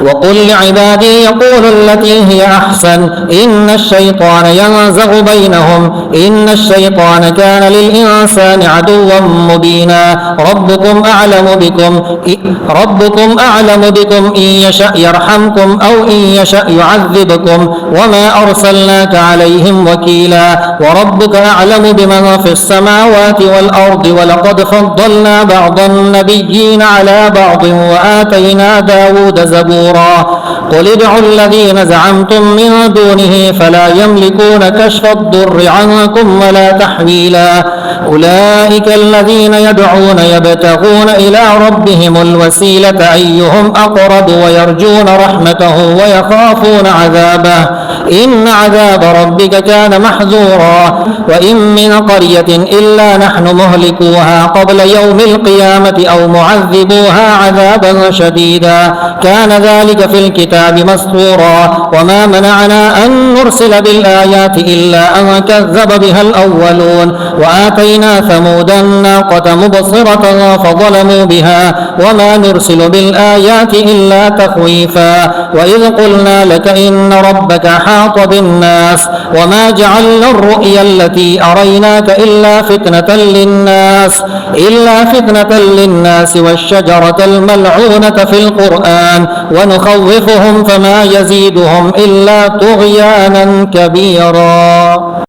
وقل لعبادي يقولوا التي هي أحسن إن الشيطان ينزغ بينهم إن الشيطان كان للإنسان عدوا مبينا ربكم أعلم بكم إن يشأ يرحمكم أو إن يشأ يعذبكم وما أرسلناك عليهم وكيلا وربك أعلم بمن في السماوات والأرض ولقد فضلنا بعض النبيين على بعض وآتينا داود زبورا قل ادعوا الذين زعمتم من دونه فلا يملكون كشف الضر عنكم ولا تحويلا أولئك الذين يدعون يبتغون إلى ربهم الوسيلة أيهم أقرب ويرجون رحمته ويخافون عذابه إن عذاب ربك كان محذورا وإن من قرية إلا نحن مهلكوها قبل يوم القيامة أو معذبوها عذابا شديدا كان ذلك في الكتاب مسطورا وما منعنا أن نرسل بالآيات إلا أن كذب بها الأولون وآتينا ثمود الناقة مبصرة فظلموا بها وما نرسل بالآيات إلا تخويفا وإذ قلنا لك إن ربك حاط بالناس وما جعلنا الرؤيا التي أريناك إلا فتنة للناس والشجرة الملعونة في القرآن ونخوفهم فما يزيدهم إلا طغيانا كبيرا.